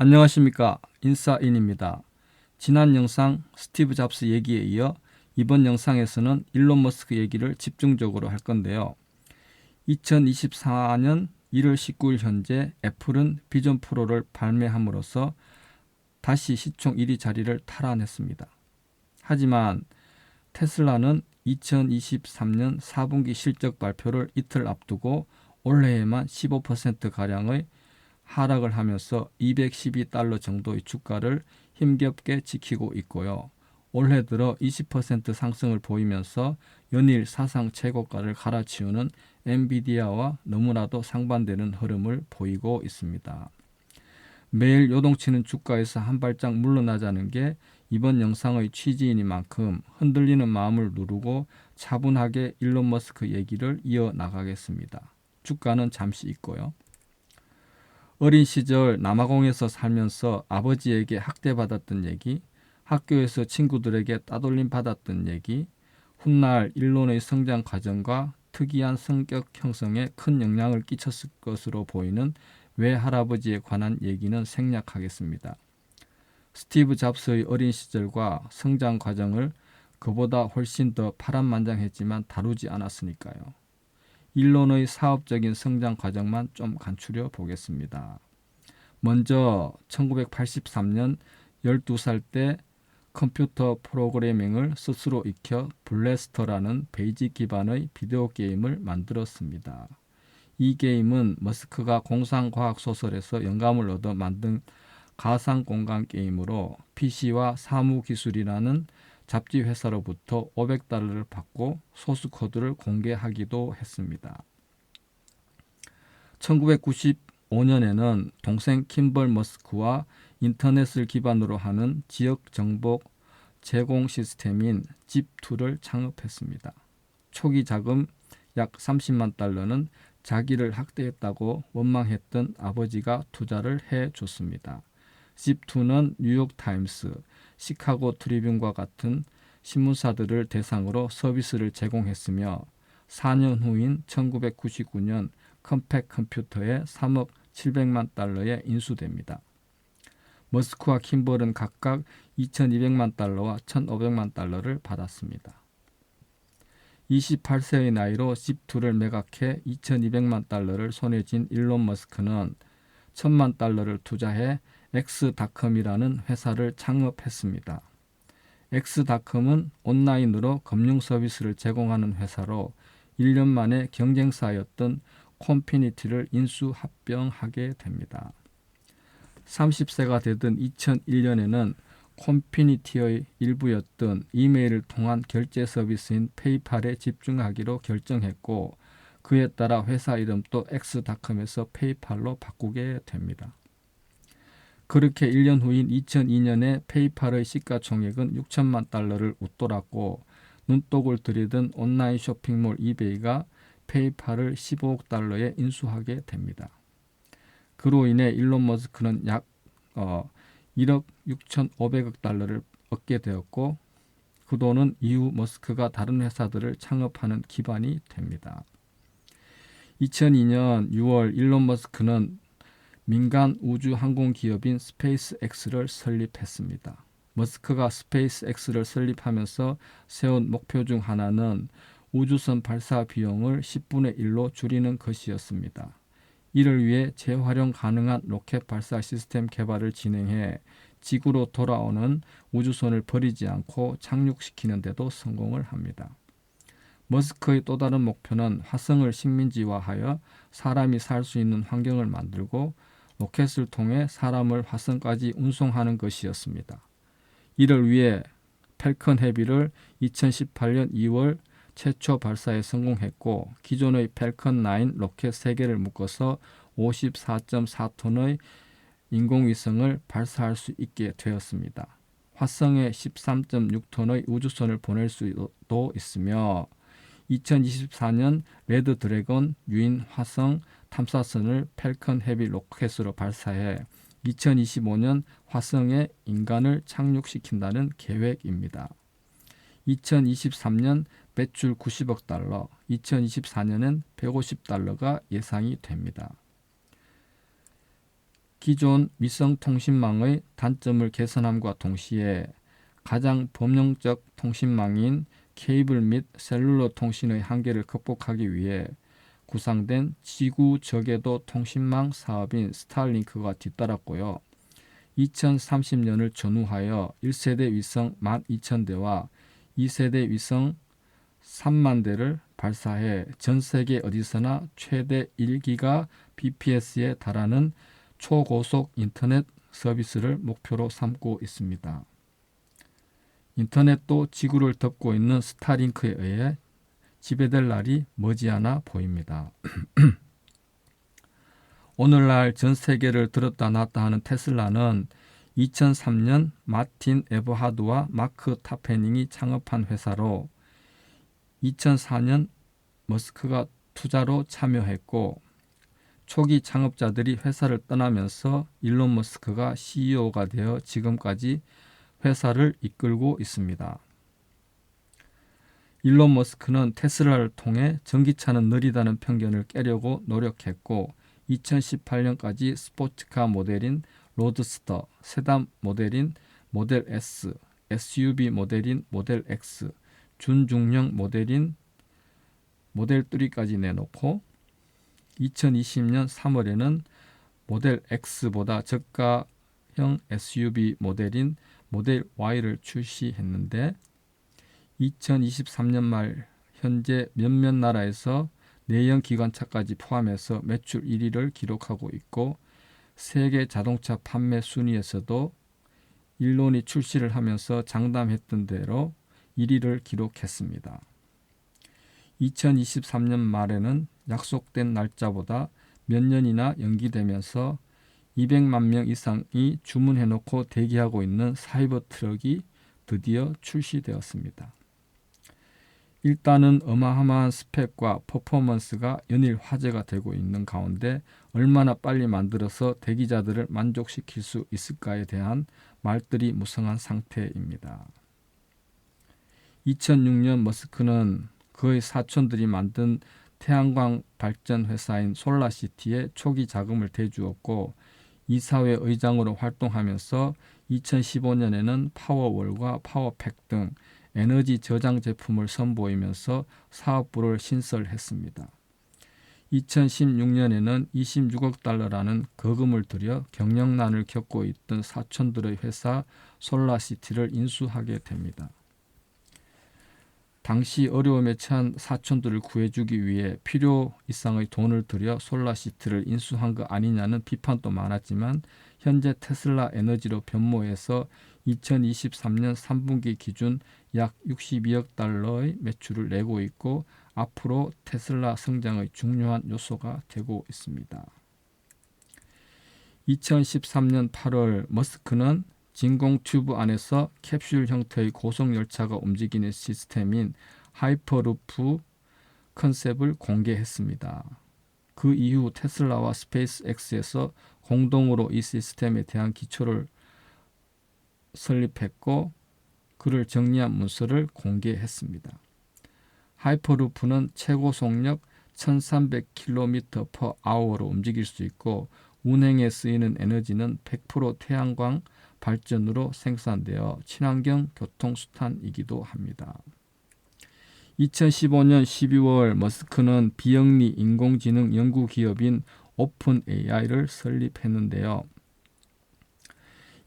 안녕하십니까, 인사인입니다. 지난 영상 스티브 잡스 얘기에 이어 이번 영상에서는 일론 머스크 얘기를 집중적으로 할 건데요. 2024년 1월 19일 현재 애플은 비전 프로를 발매함으로써 다시 시총 1위 자리를 탈환했습니다. 하지만 테슬라는 2023년 4분기 실적 발표를 이틀 앞두고 올해에만 15%가량의 하락을 하면서 212달러 정도의 주가를 힘겹게 지키고 있고요. 올해 들어 20% 상승을 보이면서 연일 사상 최고가를 갈아치우는 엔비디아와 너무나도 상반되는 흐름을 보이고 있습니다. 매일 요동치는 주가에서 한 발짝 물러나자는 게 이번 영상의 취지이니만큼 흔들리는 마음을 누르고 차분하게 일론 머스크 얘기를 이어나가겠습니다. 주가는 잠시 있고요. 어린 시절 남아공에서 살면서 아버지에게 학대받았던 얘기, 학교에서 친구들에게 따돌림 받았던 얘기, 훗날 일론의 성장 과정과 특이한 성격 형성에 큰 영향을 끼쳤을 것으로 보이는 외할아버지에 관한 얘기는 생략하겠습니다. 스티브 잡스의 어린 시절과 성장 과정을 그보다 훨씬 더 파란만장했지만 다루지 않았으니까요. 일론의 사업적인 성장 과정만 좀 간추려 보겠습니다. 먼저 1983년 12살 때 컴퓨터 프로그래밍을 스스로 익혀 블래스터라는 베이직 기반의 비디오 게임을 만들었습니다. 이 게임은 머스크가 공상과학 소설에서 영감을 얻어 만든 가상공간 게임으로 PC와 사무기술이라는 잡지 회사로부터 $500를 받고 소스 코드를 공개하기도 했습니다. 1995년에는 동생 킴벌 머스크와 인터넷을 기반으로 하는 지역 정보 제공 시스템인 집2를 창업했습니다. 초기 자금 약 $30만 달러는 자기를 학대했다고 원망했던 아버지가 투자를 해줬습니다. 집2는 뉴욕타임스, 시카고 트리뷴과 같은 신문사들을 대상으로 서비스를 제공했으며 4년 후인 1999년 컴팩 컴퓨터에 3억 700만 달러에 인수됩니다. 머스크와 킴벌은 각각 2,200만 달러와 1,500만 달러를 받았습니다. 28세의 나이로 집2를 매각해 2,200만 달러를 손에 쥔 일론 머스크는 1,000만 달러를 투자해 X닷컴이라는 회사를 창업했습니다. X닷컴은 온라인으로 금융 서비스를 제공하는 회사로 1년 만에 경쟁사였던 콤피니티를 인수합병하게 됩니다. 30세가 되던 2001년에는 콤피니티의 일부였던 이메일을 통한 결제 서비스인 페이팔에 집중하기로 결정했고 그에 따라 회사 이름도 X닷컴에서 페이팔로 바꾸게 됩니다. 그렇게 1년 후인 2002년에 페이팔의 시가총액은 6천만 달러를 웃돌았고 눈독을 들이던 온라인 쇼핑몰 이베이가 페이팔을 15억 달러에 인수하게 됩니다. 그로 인해 일론 머스크는 약 1억 6,500억 달러를 얻게 되었고 그 돈은 이후 머스크가 다른 회사들을 창업하는 기반이 됩니다. 2002년 6월 일론 머스크는 민간 우주 항공 기업인 스페이스X를 설립했습니다. 머스크가 스페이스X를 설립하면서 세운 목표 중 하나는 우주선 발사 비용을 10분의 1로 줄이는 것이었습니다. 이를 위해 재활용 가능한 로켓 발사 시스템 개발을 진행해 지구로 돌아오는 우주선을 버리지 않고 착륙시키는 데도 성공을 합니다. 머스크의 또 다른 목표는 화성을 식민지화하여 사람이 살 수 있는 환경을 만들고 로켓을 통해 사람을 화성까지 운송하는 것이었습니다. 이를 위해 팰컨 헤비를 2018년 2월 최초 발사에 성공했고 기존의 팰컨 9 로켓 3개를 묶어서 54.4톤의 인공위성을 발사할 수 있게 되었습니다. 화성에 13.6톤의 우주선을 보낼 수도 있으며 2024년 레드 드래곤 유인 화성 탐사선을 팰컨 헤비 로켓으로 발사해 2025년 화성에 인간을 착륙시킨다는 계획입니다. 2023년 매출 90억 달러, 2024년엔 150달러가 예상이 됩니다. 기존 위성통신망의 단점을 개선함과 동시에 가장 범용적 통신망인 케이블 및 셀룰러 통신의 한계를 극복하기 위해 구상된 지구 저궤도 통신망 사업인 스타링크가 뒤따랐고요. 2030년을 전후하여 1세대 위성 12,000대와 2세대 위성 3만 대를 발사해 전 세계 어디서나 최대 1기가 bps에 달하는 초고속 인터넷 서비스를 목표로 삼고 있습니다. 인터넷도 지구를 덮고 있는 스타링크에 의해 지배될 날이 머지않아 보입니다. 오늘날 전 세계를 들었다 놨다 하는 테슬라는 2003년 마틴 에버하드와 마크 타페닝이 창업한 회사로 2004년 머스크가 투자로 참여했고 초기 창업자들이 회사를 떠나면서 일론 머스크가 CEO가 되어 지금까지 회사를 이끌고 있습니다. 일론 머스크는 테슬라를 통해 전기차는 느리다는 편견을 깨려고 노력했고 2018년까지 스포츠카 모델인 로드스터, 세단 모델인 모델 S, SUV 모델인 모델 X, 준중형 모델인 모델 3까지 내놓고 2020년 3월에는 모델 X보다 저가형 SUV 모델인 모델 Y를 출시했는데 2023년 말 현재 몇몇 나라에서 내연 기관차까지 포함해서 매출 1위를 기록하고 있고 세계 자동차 판매 순위에서도 일론이 출시를 하면서 장담했던 대로 1위를 기록했습니다. 2023년 말에는 약속된 날짜보다 몇 년이나 연기되면서 200만 명 이상이 주문해놓고 대기하고 있는 사이버 트럭이 드디어 출시되었습니다. 일단은 어마어마한 스펙과 퍼포먼스가 연일 화제가 되고 있는 가운데 얼마나 빨리 만들어서 대기자들을 만족시킬 수 있을까에 대한 말들이 무성한 상태입니다. 2006년 머스크는 그의 사촌들이 만든 태양광 발전 회사인 솔라시티에 초기 자금을 대주었고 이사회 의장으로 활동하면서 2015년에는 파워월과 파워팩 등 에너지 저장 제품을 선보이면서 사업부를 신설했습니다. 2016년에는 26억 달러라는 거금을 들여 경영난을 겪고 있던 사촌들의 회사 솔라시티를 인수하게 됩니다. 당시 어려움에 처한 사촌들을 구해주기 위해 필요 이상의 돈을 들여 솔라시티를 인수한 거 아니냐는 비판도 많았지만 현재 테슬라 에너지로 변모해서 2023년 3분기 기준 약 62억 달러의 매출을 내고 있고 앞으로 테슬라 성장의 중요한 요소가 되고 있습니다. 2013년 8월 머스크는 진공 튜브 안에서 캡슐 형태의 고속열차가 움직이는 시스템인 하이퍼루프 컨셉을 공개했습니다. 그 이후 테슬라와 스페이스X에서 공동으로 이 시스템에 대한 기초를 설립했고 그를 정리한 문서를 공개했습니다. 하이퍼루프는 최고 속력 1300km/h로 움직일 수 있고 운행에 쓰이는 에너지는 100% 태양광 발전으로 생산되어 친환경 교통수단이기도 합니다. 2015년 12월 머스크는 비영리 인공지능 연구기업인 오픈 AI를 설립했는데요.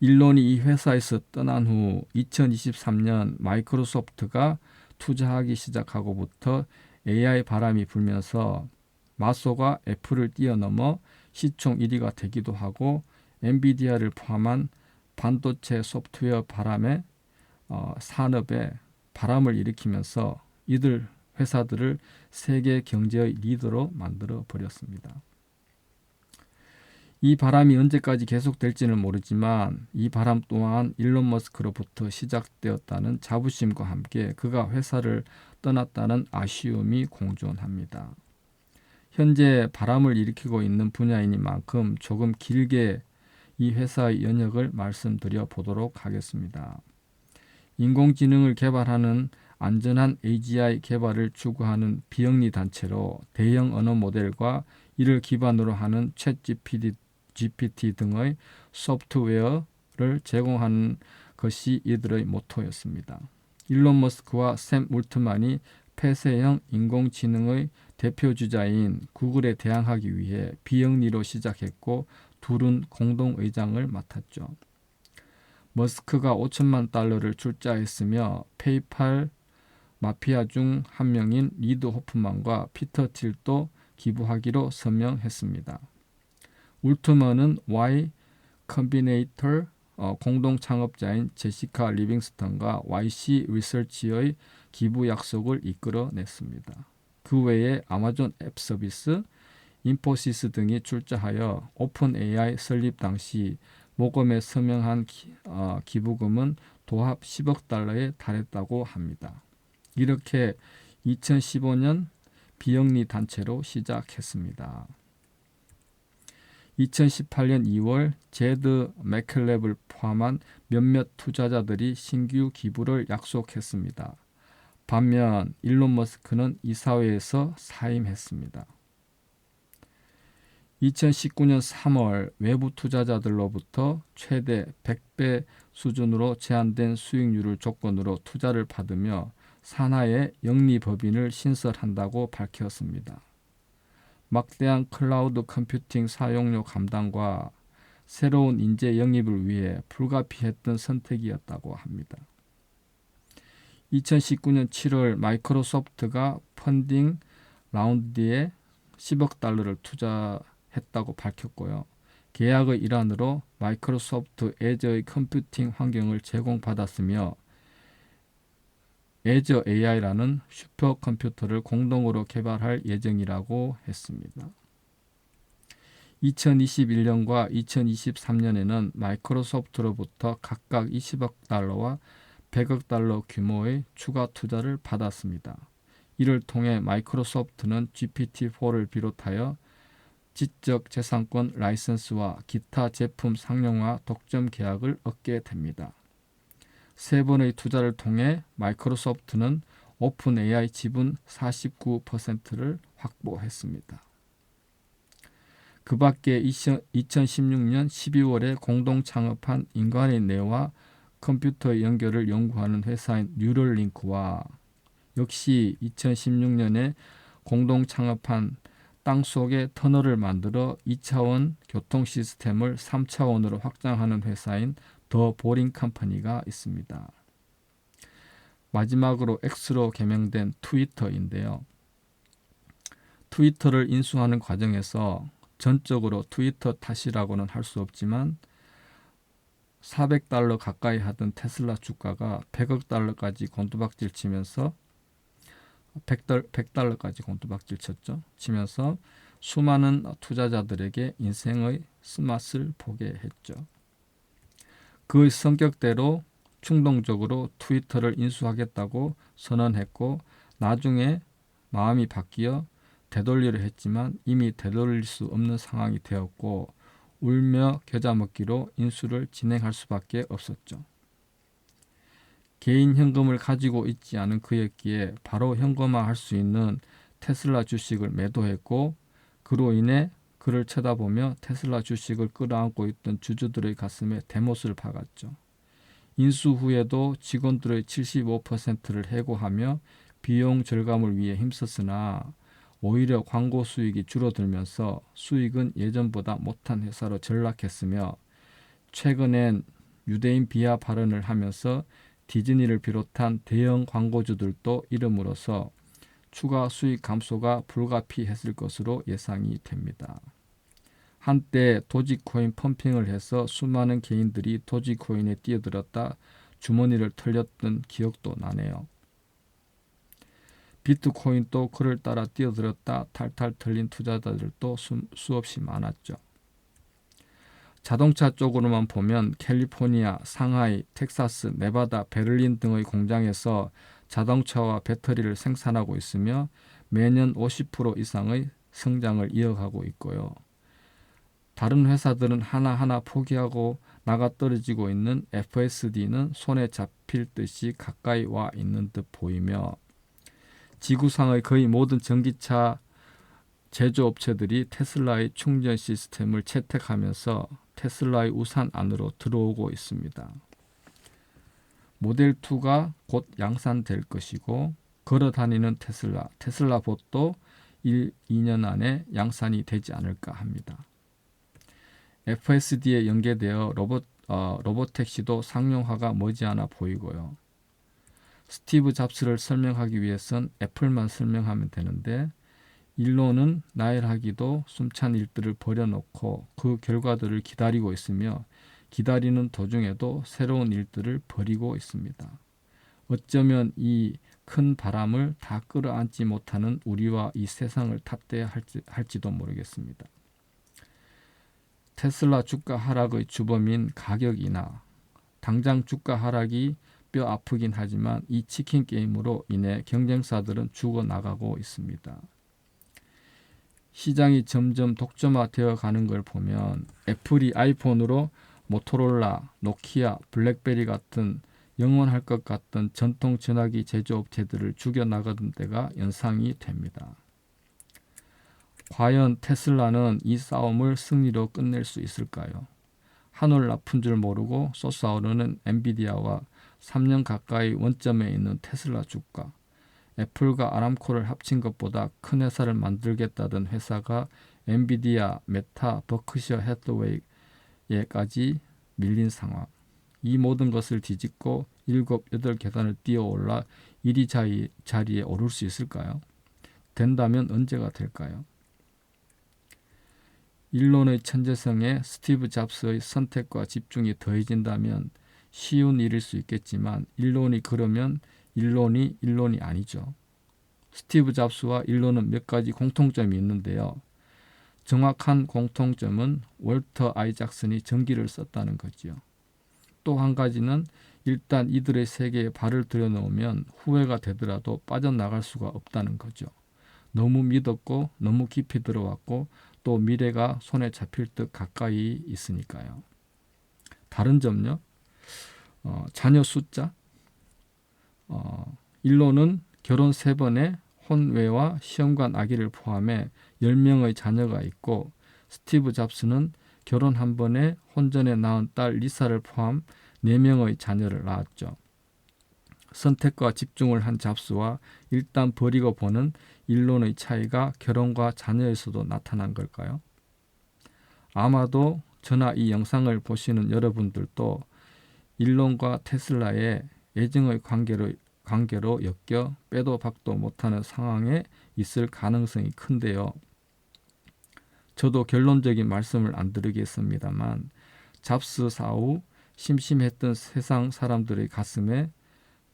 일론이 이 회사에서 떠난 후 2023년 마이크로소프트가 투자하기 시작하고부터 AI 바람이 불면서 마소가 애플을 뛰어넘어 시총 1위가 되기도 하고 엔비디아를 포함한 반도체 소프트웨어 산업에 바람을 일으키면서 이들 회사들을 세계 경제의 리더로 만들어 버렸습니다. 이 바람이 언제까지 계속될지는 모르지만 이 바람 또한 일론 머스크로부터 시작되었다는 자부심과 함께 그가 회사를 떠났다는 아쉬움이 공존합니다. 현재 바람을 일으키고 있는 분야이니만큼 조금 길게 이 회사의 연역을 말씀드려 보도록 하겠습니다. 인공지능을 개발하는 안전한 AGI 개발을 추구하는 비영리 단체로 대형 언어 모델과 이를 기반으로 하는 챗GPT GPT 등의 소프트웨어를 제공하는 것이 이들의 모토였습니다. 일론 머스크와 샘 울트만이 폐쇄형 인공지능의 대표주자인 구글에 대항하기 위해 비영리로 시작했고 둘은 공동의장을 맡았죠. 머스크가 5천만 달러를 출자했으며 페이팔 마피아 중 한 명인 리드 호프만과 피터 틸도 기부하기로 서명했습니다. 울트먼은 Y 컴비네이터 공동 창업자인 제시카 리빙스턴과 YC 리서치의 기부 약속을 이끌어냈습니다. 그 외에 아마존 앱 서비스, 인포시스 등이 출자하여 오픈 AI 설립 당시 모금에 서명한 기부금은 도합 10억 달러에 달했다고 합니다. 이렇게 2015년 비영리 단체로 시작했습니다. 2018년 2월 제드 맥켈랩을 포함한 몇몇 투자자들이 신규 기부를 약속했습니다. 반면 일론 머스크는 이사회에서 사임했습니다. 2019년 3월 외부 투자자들로부터 최대 100배 수준으로 제한된 수익률을 조건으로 투자를 받으며 산하의 영리법인을 신설한다고 밝혔습니다. 막대한 클라우드 컴퓨팅 사용료 감당과 새로운 인재 영입을 위해 불가피했던 선택이었다고 합니다. 2019년 7월 마이크로소프트가 펀딩 라운드에 10억 달러를 투자했다고 밝혔고요. 계약의 일환으로 마이크로소프트 애저의 컴퓨팅 환경을 제공받았으며 애저 AI라는 슈퍼컴퓨터를 공동으로 개발할 예정이라고 했습니다. 2021년과 2023년에는 마이크로소프트로부터 각각 20억 달러와 100억 달러 규모의 추가 투자를 받았습니다. 이를 통해 마이크로소프트는 GPT-4를 비롯하여 지적 재산권 라이선스와 기타 제품 상용화 독점 계약을 얻게 됩니다. 세 번의 투자를 통해 마이크로소프트는 오픈 AI 지분 49%를 확보했습니다. 그 밖에 2016년 12월에 공동 창업한 인간의 뇌와 컴퓨터의 연결을 연구하는 회사인 뉴럴링크와 역시 2016년에 공동 창업한 땅속에 터널을 만들어 2차원 교통 시스템을 3차원으로 확장하는 회사인 더 보링 컴퍼니가 있습니다. 마지막으로 X로 개명된 트위터인데요. 트위터를 인수하는 과정에서 전적으로 트위터 탓이라고는 할 수 없지만 400달러 가까이 하던 테슬라 주가가 100억 달러까지 곤두박질 치면서 100달러까지 곤두박질 치면서 수많은 투자자들에게 인생의 쓴맛을 보게 했죠. 그의 성격대로 충동적으로 트위터를 인수하겠다고 선언했고 나중에 마음이 바뀌어 되돌리려 했지만 이미 되돌릴 수 없는 상황이 되었고 울며 겨자 먹기로 인수를 진행할 수밖에 없었죠. 개인 현금을 가지고 있지 않은 그였기에 바로 현금화할 수 있는 테슬라 주식을 매도했고 그로 인해 그를 쳐다보며 테슬라 주식을 끌어안고 있던 주주들의 가슴에 대못을 박았죠. 인수 후에도 직원들의 75%를 해고하며 비용 절감을 위해 힘썼으나 오히려 광고 수익이 줄어들면서 수익은 예전보다 못한 회사로 전락했으며 최근엔 유대인 비하 발언을 하면서 디즈니를 비롯한 대형 광고주들도 이름으로써 추가 수익 감소가 불가피했을 것으로 예상이 됩니다. 한때 도지코인 펌핑을 해서 수많은 개인들이 도지코인에 뛰어들었다 주머니를 털렸던 기억도 나네요. 비트코인도 그를 따라 뛰어들었다 탈탈 털린 투자자들도 수없이 많았죠. 자동차 쪽으로만 보면 캘리포니아, 상하이, 텍사스, 네바다, 베를린 등의 공장에서 자동차와 배터리를 생산하고 있으며 매년 50% 이상의 성장을 이어가고 있고요. 다른 회사들은 하나하나 포기하고 나가떨어지고 있는 FSD는 손에 잡힐 듯이 가까이 와 있는 듯 보이며 지구상의 거의 모든 전기차 제조업체들이 테슬라의 충전 시스템을 채택하면서 테슬라의 우산 안으로 들어오고 있습니다. 모델2가 곧 양산될 것이고 걸어다니는 테슬라 봇도 2년 안에 양산이 되지 않을까 합니다. FSD에 연계되어 로봇택시도 상용화가 머지않아 보이고요. 스티브 잡스를 설명하기 위해선 애플만 설명하면 되는데 일론은 나열하기도 숨찬 일들을 버려놓고 그 결과들을 기다리고 있으며 기다리는 도중에도 새로운 일들을 벌이고 있습니다. 어쩌면 이 큰 바람을 다 끌어안지 못하는 우리와 이 세상을 탓해야 할지도 모르겠습니다. 테슬라 주가 하락의 주범인 가격이나 당장 주가 하락이 뼈 아프긴 하지만 이 치킨 게임으로 인해 경쟁사들은 죽어나가고 있습니다. 시장이 점점 독점화되어 가는 걸 보면 애플이 아이폰으로 모토로라, 노키아, 블랙베리 같은 영원할 것 같던 전통 전화기 제조업체들을 죽여나가던 때가 연상이 됩니다. 과연 테슬라는 이 싸움을 승리로 끝낼 수 있을까요? 한올 나쁜 줄 모르고 솟아오르는 엔비디아와 3년 가까이 원점에 있는 테슬라 주가, 애플과 아람코를 합친 것보다 큰 회사를 만들겠다던 회사가 엔비디아, 메타, 버크셔 해서웨이에까지 밀린 상황. 이 모든 것을 뒤집고 7, 8계단을 뛰어올라 1위 자리에 오를 수 있을까요? 된다면 언제가 될까요? 일론의 천재성에 스티브 잡스의 선택과 집중이 더해진다면 쉬운 일일 수 있겠지만 일론이 그러면 일론이 아니죠. 스티브 잡스와 일론은 몇 가지 공통점이 있는데요. 정확한 공통점은 월터 아이작슨이 전기를 썼다는 거지요. 또 한 가지는 일단 이들의 세계에 발을 들여놓으면 후회가 되더라도 빠져나갈 수가 없다는 거죠. 너무 믿었고 너무 깊이 들어왔고 또 미래가 손에 잡힐 듯 가까이 있으니까요. 다른 점요. 자녀 숫자. 일론은 결혼 3번에 혼외와 시험관 아기를 포함해 10명의 자녀가 있고 스티브 잡스는 결혼 1번에 혼전에 낳은 딸 리사를 포함 4명의 자녀를 낳았죠. 선택과 집중을 한 잡스와 일단 버리고 보는 일론의 차이가 결혼과 자녀에서도 나타난 걸까요? 아마도 저나 이 영상을 보시는 여러분들도 일론과 테슬라의 애정의 관계로 엮여 빼도 박도 못하는 상황에 있을 가능성이 큰데요. 저도 결론적인 말씀을 안 드리겠습니다만 잡스 사후 심심했던 세상 사람들의 가슴에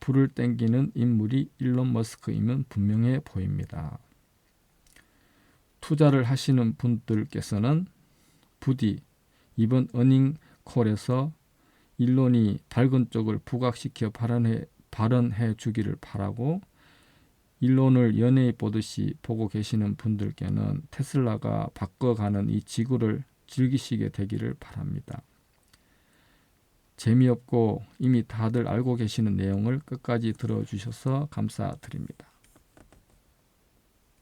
불을 땡기는 인물이 일론 머스크임은 분명해 보입니다. 투자를 하시는 분들께서는 부디 이번 어닝콜에서 일론이 밝은 쪽을 부각시켜 발언해 주기를 바라고 일론을 연예인 보듯이 보고 계시는 분들께는 테슬라가 바꿔가는 이 지구를 즐기시게 되기를 바랍니다. 재미없고 이미 다들 알고 계시는 내용을 끝까지 들어주셔서 감사드립니다.